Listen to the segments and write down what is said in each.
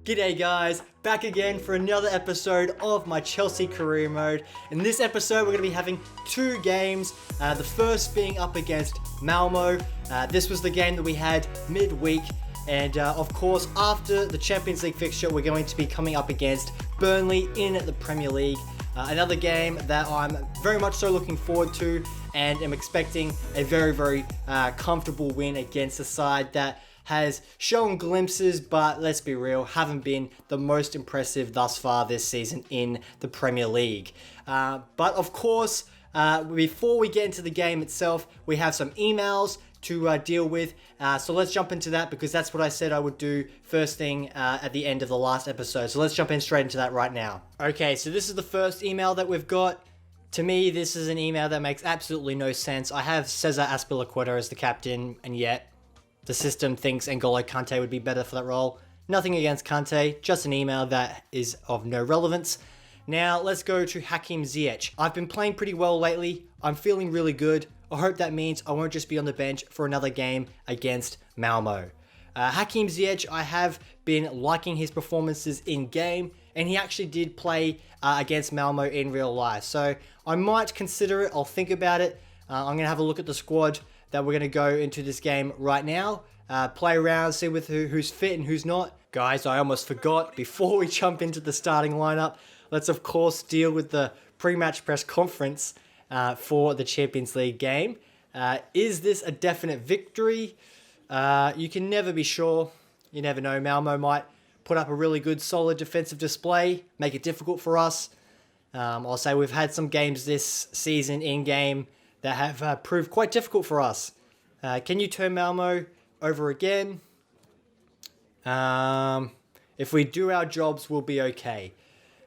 G'day guys, back again for another episode of my Chelsea career mode. In this episode we're going to be having two games, the first being up against Malmo. This was the game that we had midweek, and of course after the Champions League fixture we're going to be coming up against Burnley in the Premier League. Another game that I'm very much so looking forward to, and am expecting a very comfortable win against a side that has shown glimpses, but let's be real, haven't been the most impressive thus far this season in the Premier League. But of course, before we get into the game itself, we have some emails to deal with. So let's jump into that, because that's what I said I would do first thing at the end of the last episode. So let's jump in straight into that right now. Okay, so this is the first email that we've got. To me, this is an email that makes absolutely no sense. I have Cesar Azpilicueta as the captain, and yet the system thinks N'Golo Kante would be better for that role. Nothing against Kante, just an email that is of no relevance. Now, let's go to Hakim Ziyech. I've been playing pretty well lately. I'm feeling really good. I hope that means I won't just be on the bench for another game against Malmo. Hakim Ziyech, I have been liking his performances in game, and he actually did play against Malmo in real life. So I might consider it. I'll think about it. I'm going to have a look at the squad that we're going to go into this game right now. Play around, see with who's fit and who's not. Guys, I almost forgot, before we jump into the starting lineup, let's of course deal with the pre-match press conference for the Champions League game. Is this a definite victory? You can never be sure. You never know. Malmo might put up a really good, solid defensive display, make it difficult for us. I'll say we've had some games this season in-game that have proved quite difficult for us. Can you turn Malmo over again? If we do our jobs, we'll be okay.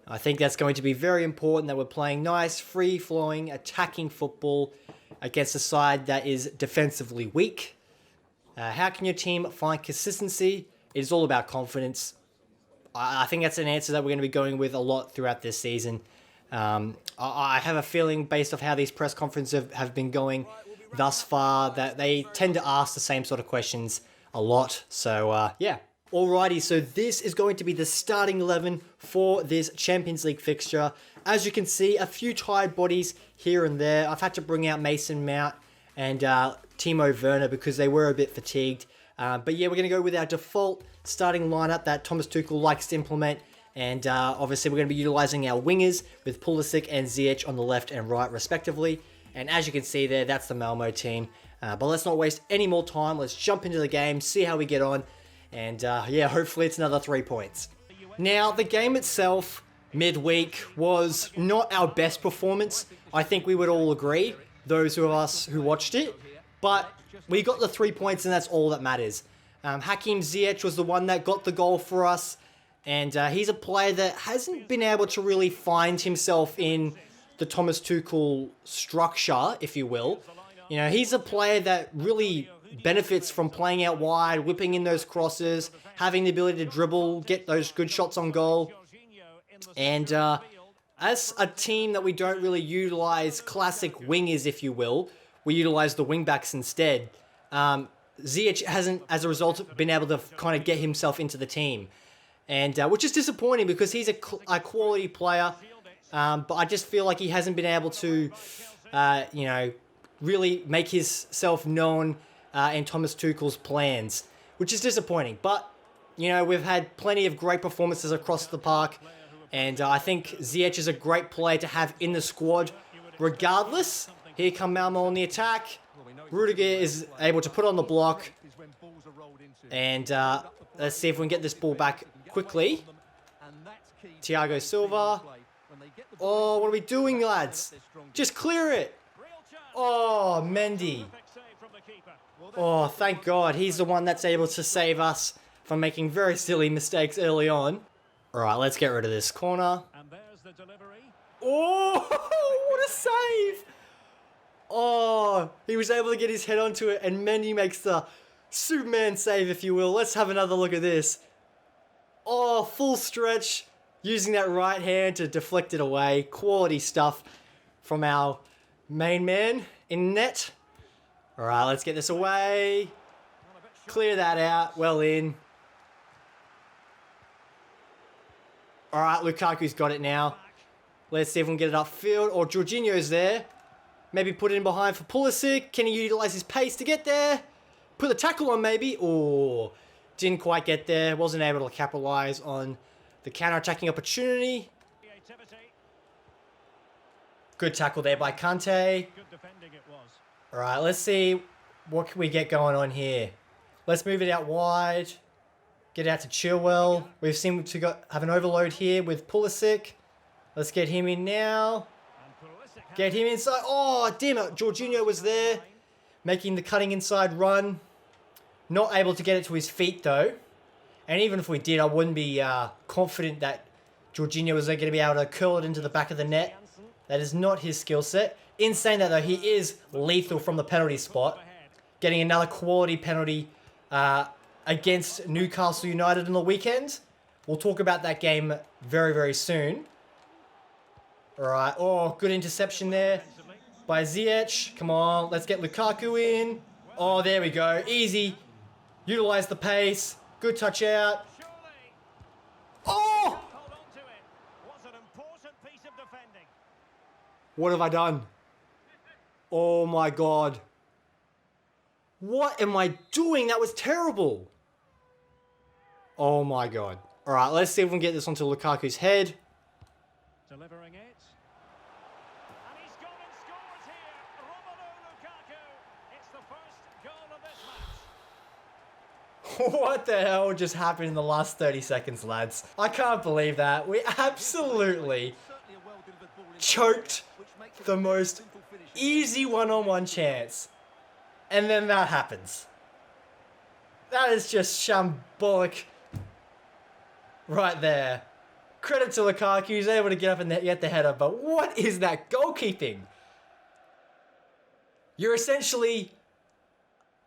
I think that's going to be very important, that we're playing nice, free-flowing, attacking football against a side that is defensively weak. How can your team find consistency? It is all about confidence. I think that's an answer that we're going to be going with a lot throughout this season. I have a feeling, based off how these press conferences have been going thus far, that they tend to ask the same sort of questions a lot. So, yeah. Alrighty, so this is going to be the starting 11 for this Champions League fixture. As you can see, a few tired bodies here and there. I've had to bring out Mason Mount and Timo Werner because they were a bit fatigued. But yeah, we're going to go with our default starting lineup that Thomas Tuchel likes to implement. And obviously we're going to be utilising our wingers with Pulisic and Ziyech on the left and right respectively. And as you can see there, that's the Malmo team. But let's not waste any more time. Let's jump into the game, see how we get on. And yeah, hopefully it's another 3 points. Now, the game itself, midweek, was not our best performance. I think we would all agree, those of us who watched it. But we got the 3 points, and that's all that matters. Hakim Ziyech was the one that got the goal for us. And he's a player that hasn't been able to really find himself in the Thomas Tuchel structure, if you will. You know, he's a player that really benefits from playing out wide, whipping in those crosses, having the ability to dribble, get those good shots on goal. And as a team that we don't really utilize classic wingers, if you will, we utilize the wingbacks instead. Ziyech hasn't, as a result, been able to kind of get himself into the team. And which is disappointing, because he's a quality player, but I just feel like he hasn't been able to, you know, really make himself known in Thomas Tuchel's plans, which is disappointing. But, you know, we've had plenty of great performances across the park, and I think Ziyech is a great player to have in the squad regardless. Here come Malmo on the attack. Rudiger is able to put on the block, and let's see if we can get this ball back quickly. Thiago Silva. Oh, what are we doing, lads? Just clear it. Oh, Mendy. Oh, thank God. He's the one that's able to save us from making very silly mistakes early on. All right, let's get rid of this corner. Oh, what a save. Oh, he was able to get his head onto it, and Mendy makes the Superman save, if you will. Let's have another look at this. Oh, full stretch, using that right hand to deflect it away. Quality stuff from our main man in net. All right, let's get this away. Clear that out. Well in. All right, Lukaku's got it now. Let's see if we can get it upfield. Or Jorginho's there. Maybe put it in behind for Pulisic. Can he utilize his pace to get there? Put the tackle on maybe. Oh, didn't quite get there. Wasn't able to capitalize on the counter-attacking opportunity. Good tackle there by Kante. All right, let's see what can we get going on here. Let's move it out wide. Get out to Chilwell. We've seen to have an overload here with Pulisic. Let's get him in now. Get him inside. Oh, damn it. Jorginho was there. Making the cutting inside run. Not able to get it to his feet, though. And even if we did, I wouldn't be confident that Jorginho was going to be able to curl it into the back of the net. That is not his skill set. In saying that, though, he is lethal from the penalty spot. Getting another quality penalty against Newcastle United on the weekend. We'll talk about that game very, very soon. All right. Oh, good interception there by Ziyech. Come on. Let's get Lukaku in. Oh, there we go. Easy. Utilize the pace. Good touch out. Oh! What have I done? Oh my God. What am I doing? That was terrible. Oh my God. All right, let's see if we can get this onto Lukaku's head. Delivering it. And he's gone and scores here. Romelu Lukaku. It's the first goal of this match. What the hell just happened in the last 30 seconds, lads? I can't believe that. We absolutely choked the most easy one-on-one chance. And then that happens. That is just shambolic right there. Credit to Lukaku, he's able to get up and get the header, but what is that goalkeeping? You're essentially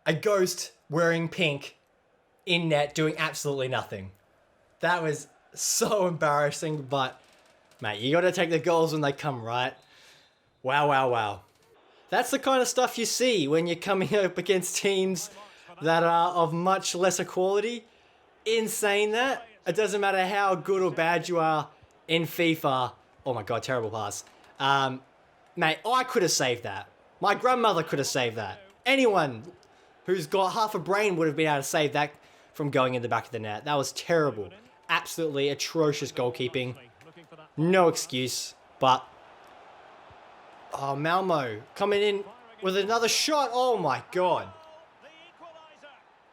a ghost wearing pink in net doing absolutely nothing. That was so embarrassing, but mate, you got to take the goals when they come, right? Wow, wow, wow. That's the kind of stuff you see when you're coming up against teams that are of much lesser quality. In saying that, it doesn't matter how good or bad you are in FIFA. Oh my God, terrible pass. Mate, I could have saved that. My grandmother could have saved that. Anyone who's got half a brain would have been able to save that from going in the back of the net. That was terrible. Absolutely atrocious goalkeeping. No excuse, but... Oh, Malmo coming in with another shot. Oh my God.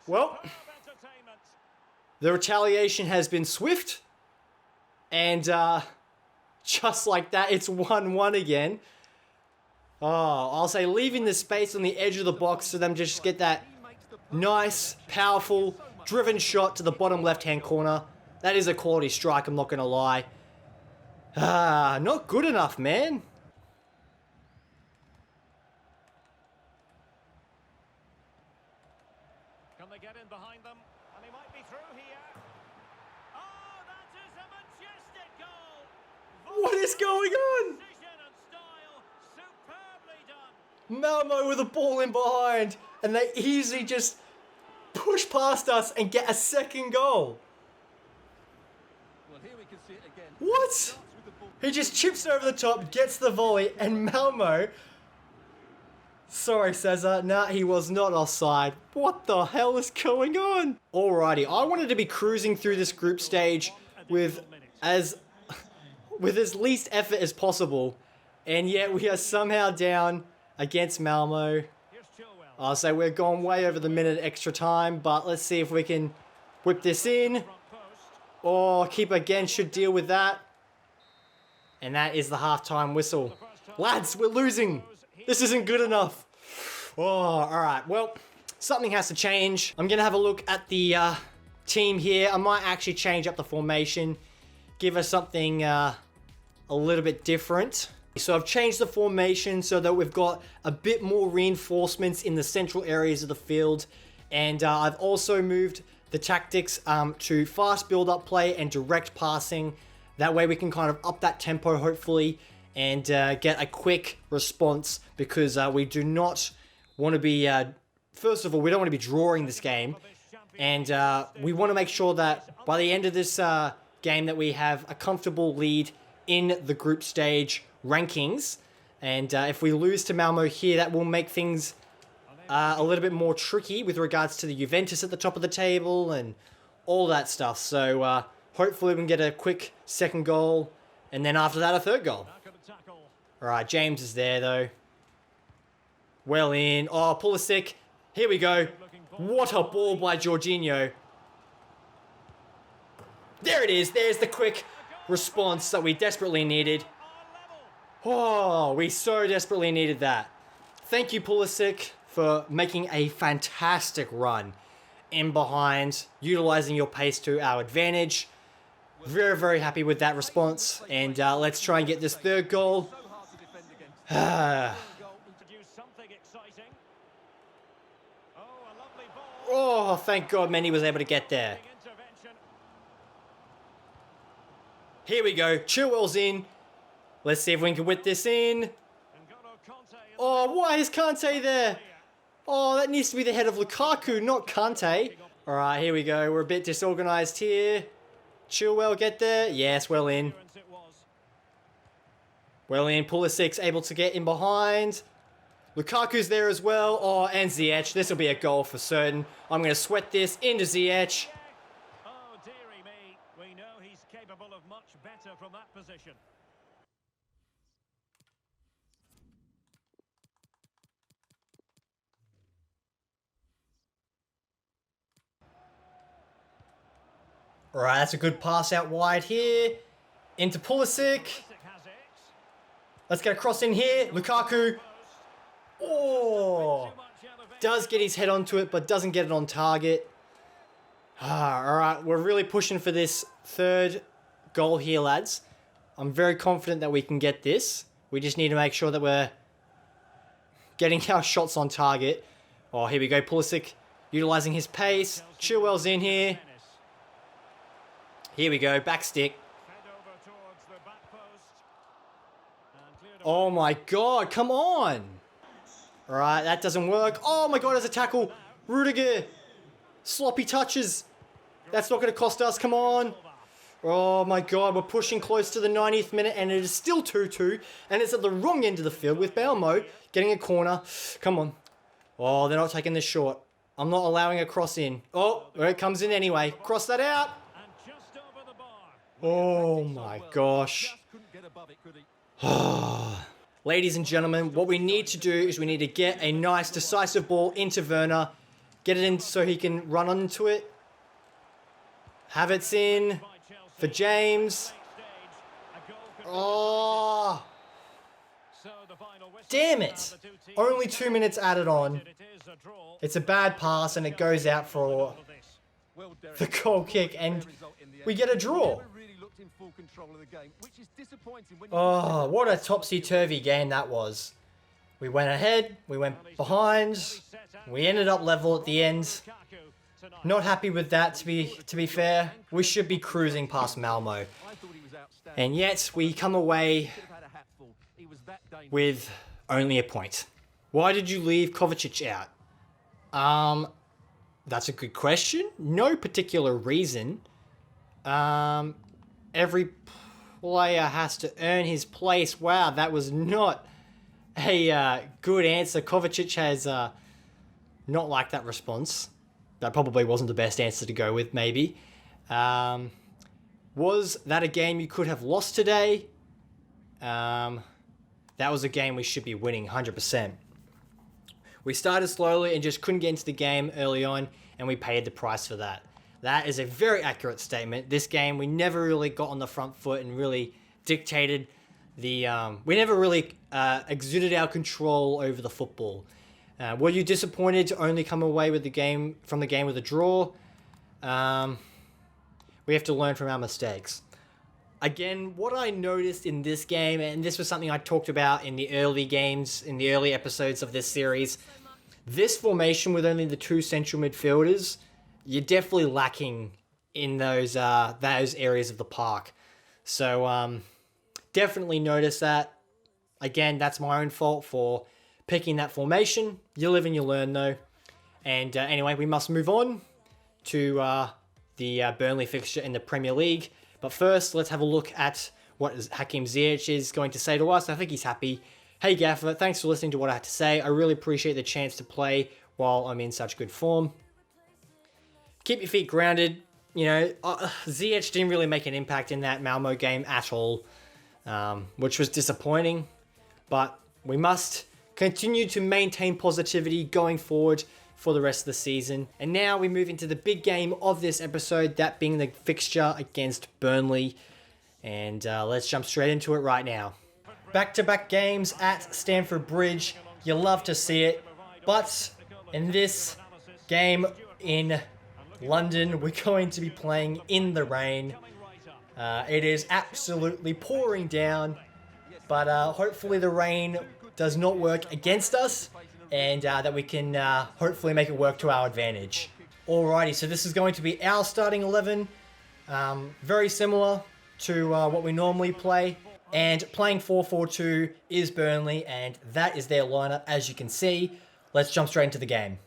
Well, the retaliation has been swift. And just like that, it's 1-1 again. Oh, I'll say leaving the space on the edge of the box for them to just get that nice, powerful, driven shot to the bottom left-hand corner. That is a quality strike, I'm not going to lie. Not good enough, man. Can they get in behind them? And he might be through here. Oh, that is a majestic goal. What is going on? Precision and style, superbly done. Malmo with the ball in behind. And they easily just push past us and get a second goal. Well, here we can see it again. What? He just chips over the top, gets the volley, and Malmo... Sorry, Cesar. Nah, he was not offside. What the hell is going on? Alrighty, I wanted to be cruising through this group stage with as least effort as possible. And yet we are somehow down against Malmo. I'll say we're gone way over the minute extra time, but let's see if we can whip this in. Or keeper again should deal with that. And that is the halftime whistle. Lads, we're losing. This isn't good enough. Oh, alright. Well, something has to change. I'm going to have a look at the team here. I might actually change up the formation. Give us something a little bit different. So I've changed the formation so that we've got a bit more reinforcements in the central areas of the field. And I've also moved the tactics to fast build-up play and direct passing. That way we can kind of up that tempo, hopefully, and get a quick response, because we do not want to be, first of all, we don't want to be drawing this game, and we want to make sure that by the end of this game that we have a comfortable lead in the group stage rankings. And if we lose to Malmo here, that will make things a little bit more tricky with regards to the Juventus at the top of the table and all that stuff. So hopefully we can get a quick second goal, and then after that a third goal. All right, James is there though. Well in. Oh, Pulisic. Here we go. What a ball by Jorginho. There it is. There's the quick response that we desperately needed. Oh, we so desperately needed that. Thank you, Pulisic, for making a fantastic run in behind, utilizing your pace to our advantage. Very, very happy with that response. And let's try and get this third goal. Oh, thank God Mendy was able to get there. Here we go. Chilwell's in. Let's see if we can whip this in. Oh, why is Kante there? Oh, that needs to be the head of Lukaku, not Kante. All right, here we go. We're a bit disorganized here. Chilwell get there. Yes, well in. Well in. Pulisic's able to get in behind. Lukaku's there as well. Oh, and Ziyech. This will be a goal for certain. I'm going to sweat this into Ziyech. Oh, dearie me. We know he's capable of much better from that position. All right, that's a good pass out wide here. Into Pulisic. Let's get a cross in here. Lukaku. Oh. Does get his head onto it, but doesn't get it on target. All right, we're really pushing for this third goal here, lads. I'm very confident that we can get this. We just need to make sure that we're getting our shots on target. Oh, here we go. Pulisic utilizing his pace. Chilwell's in here. Here we go, back stick. Oh my God, come on. All right, that doesn't work. Oh my God, there's a tackle. Rudiger, sloppy touches. That's not going to cost us, come on. Oh my God, we're pushing close to the 90th minute and it is still 2-2. And it's at the wrong end of the field with Malmo getting a corner. Come on. Oh, they're not taking this short. I'm not allowing a cross in. Oh, it comes in anyway. Cross that out. Oh my gosh. Ladies and gentlemen, what we need to do is we need to get a nice decisive ball into Werner. Get it in so he can run onto it. Havertz in for James. Oh. Damn it. Only 2 minutes added on. It's a bad pass and it goes out for the goal kick and we get a draw. Oh, what a topsy-turvy game that was. We went ahead, we went behind, we ended up level at the end. Not happy with that, to be fair. We should be cruising past Malmo. And yet, we come away with only a point. Why did you leave Kovacic out? That's a good question. No particular reason. Every player has to earn his place. Wow, that was not a good answer. Kovacic has not liked that response. That probably wasn't the best answer to go with, maybe. Was that a game you could have lost today? That was a game we should be winning 100%. We started slowly and just couldn't get into the game early on, and we paid the price for that. That is a very accurate statement. This game, we never really got on the front foot and really dictated the... we never really exuded our control over the football. Were you disappointed to only come away with the game with a draw? We have to learn from our mistakes. Again, what I noticed in this game, and this was something I talked about in the early games, in the early episodes of this series, this formation with only the two central midfielders, you're definitely lacking in those areas of the park. So definitely notice that. Again, that's my own fault for picking that formation. You live and you learn, though. And anyway, we must move on to the Burnley fixture in the Premier League. But first, let's have a look at what Hakim Ziyech is going to say to us. I think he's happy. Hey Gaffer, thanks for listening to what I had to say. I really appreciate the chance to play while I'm in such good form. Keep your feet grounded. You know, Ziyech didn't really make an impact in that Malmo game at all, which was disappointing. But we must continue to maintain positivity going forward for the rest of the season. And now we move into the big game of this episode, that being the fixture against Burnley. And let's jump straight into it right now. Back-to-back games at Stamford Bridge. You love to see it. But in this game in London, we're going to be playing in the rain. It is absolutely pouring down. But hopefully the rain does not work against us. And that we can hopefully make it work to our advantage. Alrighty, so this is going to be our starting 11. Very similar to what we normally play. And playing 4-4-2 is Burnley, and that is their lineup, as you can see. Let's jump straight into the game.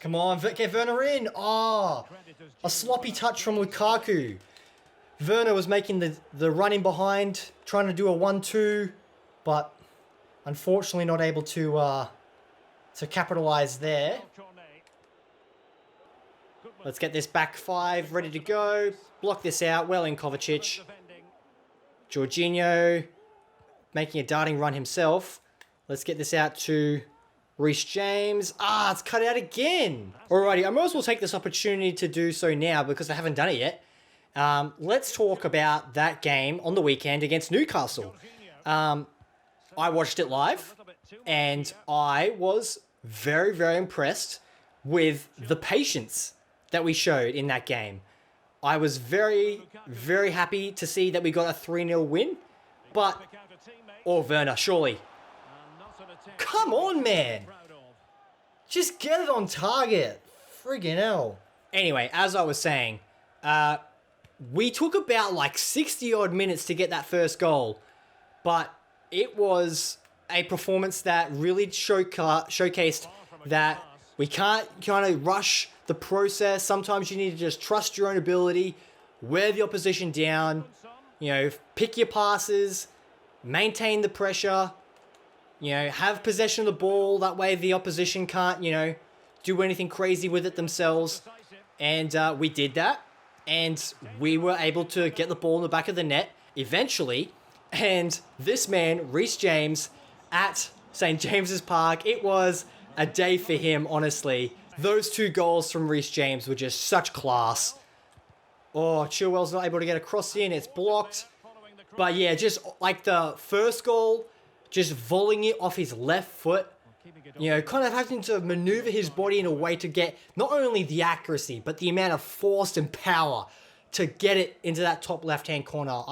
Come on, get Werner in. Oh, a sloppy touch from Lukaku. Werner was making the run in behind, trying to do a 1-2, but unfortunately not able to capitalize there. Let's get this back five ready to go. Block this out. Well in, Kovacic. Jorginho making a darting run himself. Let's get this out to Reece James. Ah, it's cut out again. Alrighty, I might as well take this opportunity to do so now because I haven't done it yet. Let's talk about that game on the weekend against Newcastle. I watched it live and I was very, very impressed with the patience that we showed in that game. I was very, very happy to see that we got a 3-0 win. But, Werner, surely. Come on, man. Just get it on target. Friggin' hell. Anyway, as I was saying, we took about like 60 odd minutes to get that first goal. But it was a performance that really showcased that we can't kind of rush the process. Sometimes you need to just trust your own ability, wear the opposition down, you know, pick your passes, maintain the pressure, you know, have possession of the ball. That way the opposition can't, you know, do anything crazy with it themselves. And we did that. And we were able to get the ball in the back of the net eventually. And this man, Reece James, at St. James's Park, it was a day for him, honestly. Those two goals from Reece James were just such class. Oh, Chilwell's not able to get a cross in. It's blocked. But yeah, just like the first goal, just volleying it off his left foot. You know, kind of having to maneuver his body in a way to get not only the accuracy, but the amount of force and power to get it into that top left-hand corner.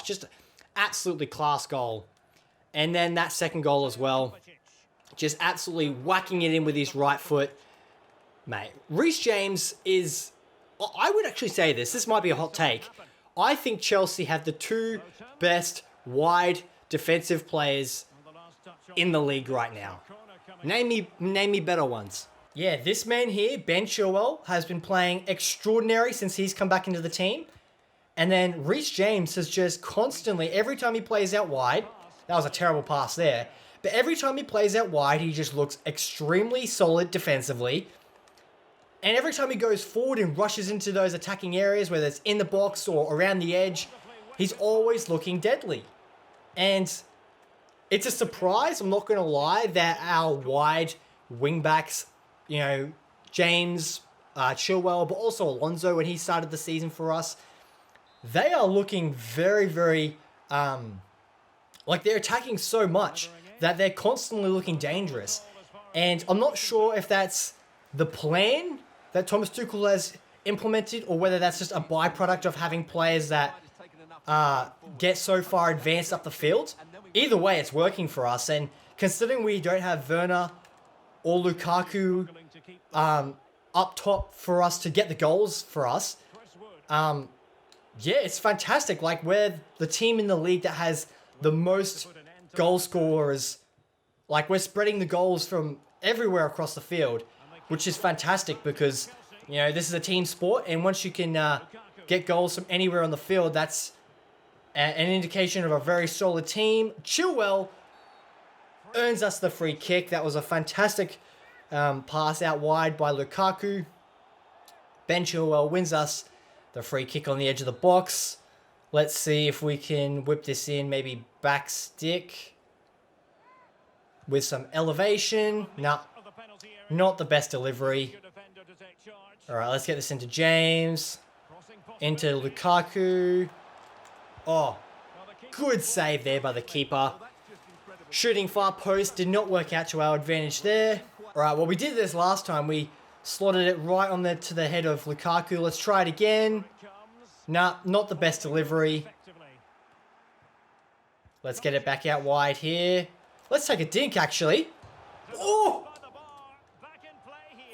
Just absolutely class goal. And then that second goal as well. Just absolutely whacking it in with his right foot. Mate, Reece James is... I would actually say this. This might be a hot take. I think Chelsea have the two best wide defensive players in the league right now. Name me better ones. Yeah, this man here, Ben Chilwell, has been playing extraordinary since he's come back into the team. And then Reece James has just constantly, every time he plays out wide, that was a terrible pass there, but every time he plays out wide, he just looks extremely solid defensively. And every time he goes forward and rushes into those attacking areas, whether it's in the box or around the edge, he's always looking deadly. And it's a surprise, I'm not going to lie, that our wide wingbacks, you know, James, Chilwell, but also Alonso when he started the season for us, they are looking very, very, like they're attacking so much that they're constantly looking dangerous. And I'm not sure if that's the plan that Thomas Tuchel has implemented or whether that's just a byproduct of having players that get so far advanced up the field. Either way, it's working for us. And considering we don't have Werner or Lukaku up top for us to get the goals for us, yeah, it's fantastic. Like, we're the team in the league that has the most goal scorers. Like, we're spreading the goals from everywhere across the field, which is fantastic because, you know, this is a team sport, and once you can get goals from anywhere on the field. That's an indication of a very solid team. Chilwell earns us the free kick. That was a fantastic pass out wide by Lukaku. Ben Chilwell wins us the free kick on the edge of the box. Let's see if we can whip this in. Maybe back stick with some elevation. Nah, not the best delivery. All right, let's get this into James. Into Lukaku. Oh, good save there by the keeper. Shooting far post did not work out to our advantage there. All right, well, we did this last time. We slotted it right on to the head of Lukaku. Let's try it again. Nah, not the best delivery. Let's get it back out wide here. Let's take a dink, actually. Oh!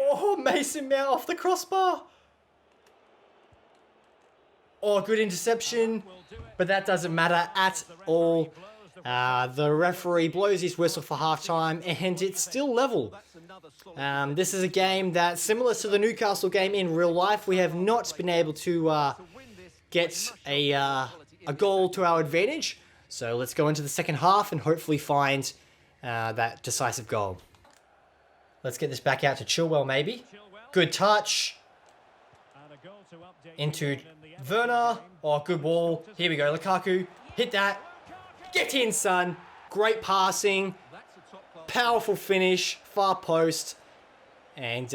Oh, Mason Mount off the crossbar. Oh, good interception. But that doesn't matter at all. The referee blows his whistle for halftime, and it's still level. This is a game that's similar to the Newcastle game in real life. We have not been able to get a goal to our advantage. So let's go into the second half and hopefully find that decisive goal. Let's get this back out to Chilwell, maybe. Good touch. Into Werner. Oh, good ball. Here we go, Lukaku. Hit that. Get in, son. Great passing. Powerful finish. Far post. And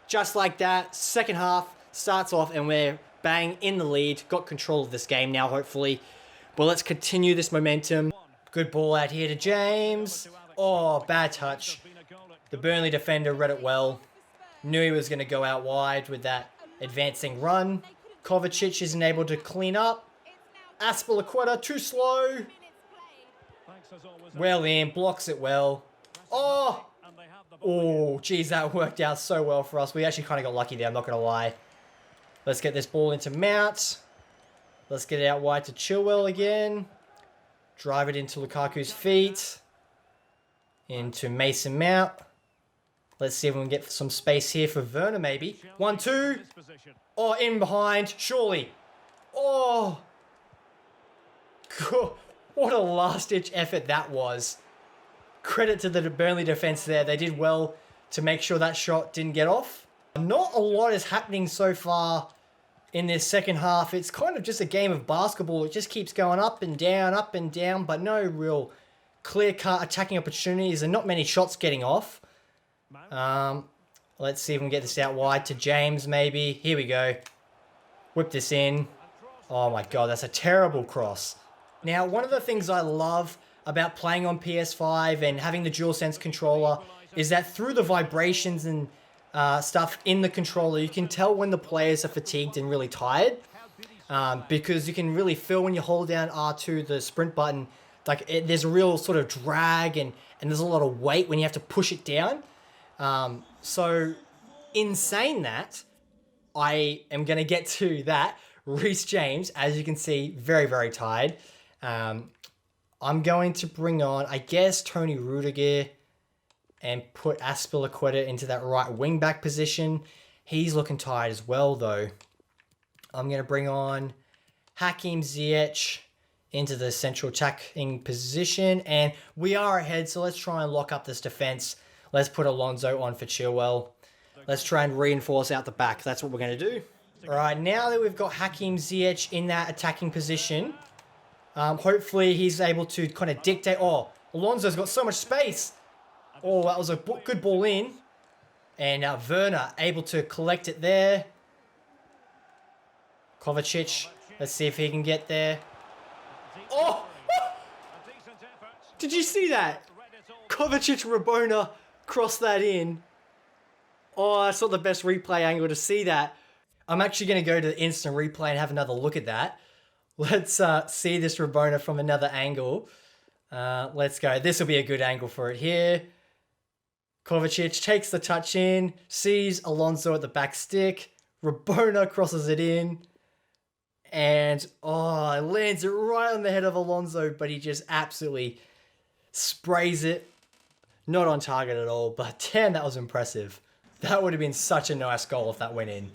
just like that, second half starts off and we're bang in the lead. Got control of this game now, hopefully. But let's continue this momentum. Good ball out here to James. Oh, bad touch. The Burnley defender read it well. Knew he was going to go out wide with that advancing run. Kovacic isn't able to clean up. Aspilicueta too slow. Well in, blocks it well. Oh! Oh, geez, that worked out so well for us. We actually kind of got lucky there, I'm not going to lie. Let's get this ball into Mount. Let's get it out wide to Chilwell again. Drive it into Lukaku's feet. Into Mason Mount. Let's see if we can get some space here for Werner, maybe. 1-2. Oh, in behind. Surely. Oh. God. What a last-ditch effort that was. Credit to the Burnley defense there. They did well to make sure that shot didn't get off. Not a lot is happening so far in this second half. It's kind of just a game of basketball. It just keeps going up and down, but no real clear-cut attacking opportunities and not many shots getting off. Let's see if we can get this out wide to James, maybe. Here we go. Whip this in. Oh my god, that's a terrible cross. Now, one of the things I love about playing on PS5 and having the DualSense controller is that through the vibrations and stuff in the controller, you can tell when the players are fatigued and really tired. Because you can really feel when you hold down R2, the sprint button, like there's a real sort of drag and there's a lot of weight when you have to push it down. So, in saying that, I am going to get to that. Reece James, as you can see, very, very tired. I'm going to bring on, I guess, Tony Rudiger and put Aspilicueta into that right wing-back position. He's looking tired as well, though. I'm going to bring on Hakim Ziyech into the central attacking position. And we are ahead, so let's try and lock up this defense. Let's put Alonso on for Chilwell. Let's try and reinforce out the back. That's what we're going to do. All right, now that we've got Hakim Ziyech in that attacking position, hopefully he's able to kind of dictate. Oh, Alonso's got so much space. Oh, that was a good ball in. And Werner able to collect it there. Kovacic, let's see if he can get there. Oh! Did you see that? Kovacic Rabona crossed that in. Oh, that's not the best replay angle to see that. I'm actually going to go to instant replay and have another look at that. Let's see this Rabona from another angle. Let's go. This will be a good angle for it here. Kovacic takes the touch in, sees Alonso at the back stick. Rabona crosses it in. And, oh, it lands it right on the head of Alonso, but he just absolutely sprays it. Not on target at all, but damn, that was impressive. That would have been such a nice goal if that went in.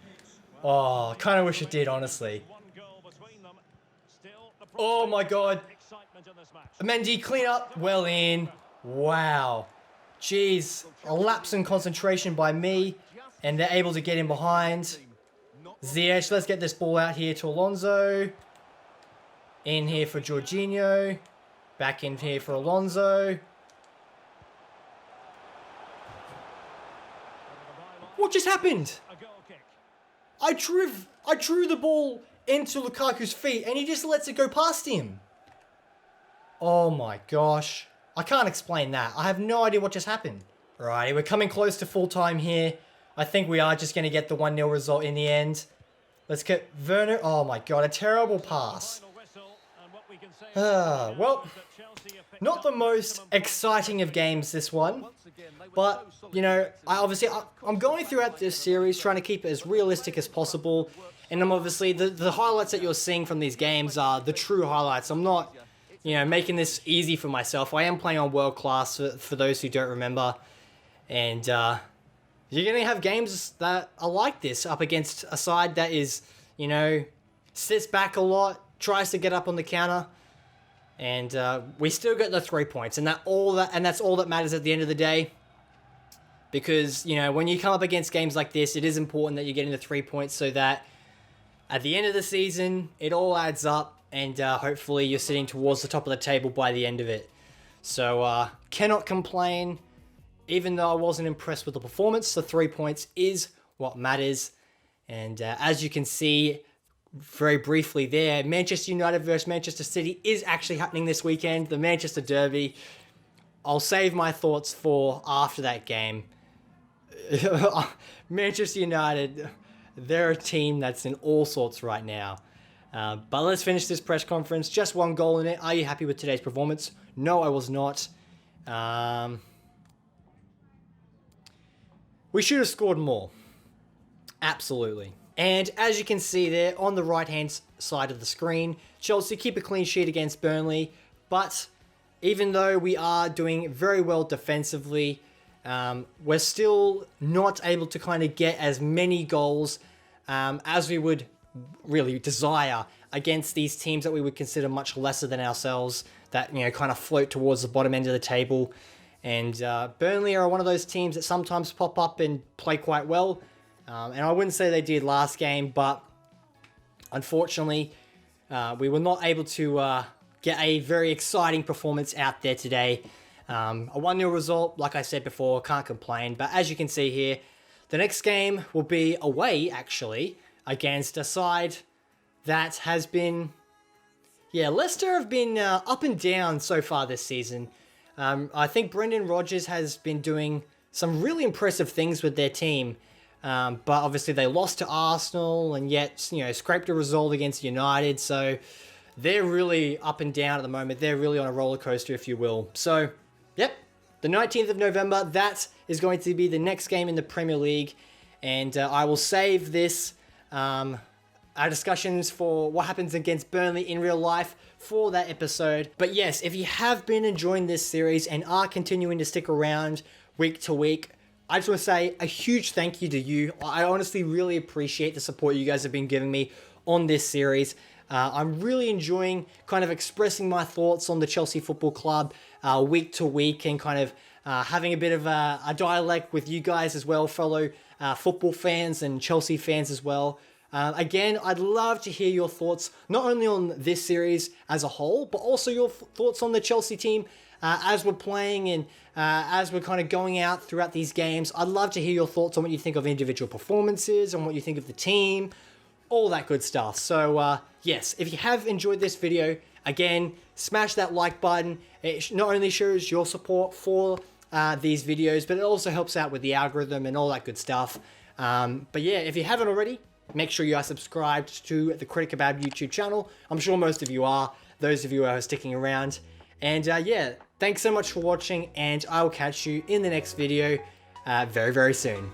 Oh, I kind of wish it did, honestly. Oh my God. Excitement in this match. Mendy, clean up. Well in. Wow. Jeez. A lapse in concentration by me. And they're able to get in behind. Ziyech, let's get this ball out here to Alonso. In here for Jorginho. Back in here for Alonso. What just happened? A goal kick. I drew the ball into Lukaku's feet and he just lets it go past him. Oh my gosh. I can't explain that. I have no idea what just happened. Alrighty, we're coming close to full time here. I think we are just going to get the 1-0 result in the end. Let's get Werner. Oh my God, a terrible pass. Final whistle, and what we can say Well, is that Chelsea have picked not up the most exciting of games, this one. But, you know, I'm going throughout this series trying to keep it as realistic as possible. And I'm obviously, the highlights that you're seeing from these games are the true highlights. I'm not, you know, making this easy for myself. I am playing on world class for those who don't remember. And you're going to have games that are like this up against a side that is, you know, sits back a lot, tries to get up on the counter. And we still get the 3 points. And that's all that matters at the end of the day. Because, you know, when you come up against games like this, it is important that you're getting the 3 points so that at the end of the season, it all adds up and hopefully you're sitting towards the top of the table by the end of it. So, cannot complain. Even though I wasn't impressed with the performance, the 3 points is what matters. And as you can see very briefly there, Manchester United versus Manchester City is actually happening this weekend, the Manchester Derby. I'll save my thoughts for after that game. Manchester United, they're a team that's in all sorts right now. But let's finish this press conference. Just 1 goal in it. Are you happy with today's performance? No, I was not. We should have scored more. Absolutely. And as you can see there on the right-hand side of the screen, Chelsea keep a clean sheet against Burnley. But even though we are doing very well defensively, we're still not able to kind of get as many goals as we would really desire against these teams that we would consider much lesser than ourselves, that, you know, kind of float towards the bottom end of the table. And Burnley are one of those teams that sometimes pop up and play quite well. And I wouldn't say they did last game, but unfortunately, we were not able to get a very exciting performance out there today. A 1-0 result, like I said before, can't complain. But as you can see here, the next game will be away, actually, against a side that has been... Yeah, Leicester have been up and down so far this season. I think Brendan Rodgers has been doing some really impressive things with their team. But obviously they lost to Arsenal and yet, you know, scraped a result against United. So they're really up and down at the moment. They're really on a roller coaster, if you will. So, yep, the 19th of November, that is going to be the next game in the Premier League. And I will save this, our discussions for what happens against Burnley in real life for that episode. But yes, if you have been enjoying this series and are continuing to stick around week to week, I just want to say a huge thank you to you. I honestly really appreciate the support you guys have been giving me on this series. I'm really enjoying kind of expressing my thoughts on the Chelsea Football Club week to week and kind of having a bit of a dialect with you guys as well, fellow football fans and Chelsea fans as well. Again, I'd love to hear your thoughts, not only on this series as a whole, but also your thoughts on the Chelsea team as we're playing and as we're kind of going out throughout these games. I'd love to hear your thoughts on what you think of individual performances, and what you think of the team, all that good stuff. So, yes, if you have enjoyed this video, again, smash that like button. It not only shows your support for these videos, but it also helps out with the algorithm and all that good stuff. But yeah, if you haven't already, make sure you are subscribed to the Critic Kebab YouTube channel. I'm sure most of you are, those of you who are sticking around. And yeah, thanks so much for watching, and I will catch you in the next video very, very soon.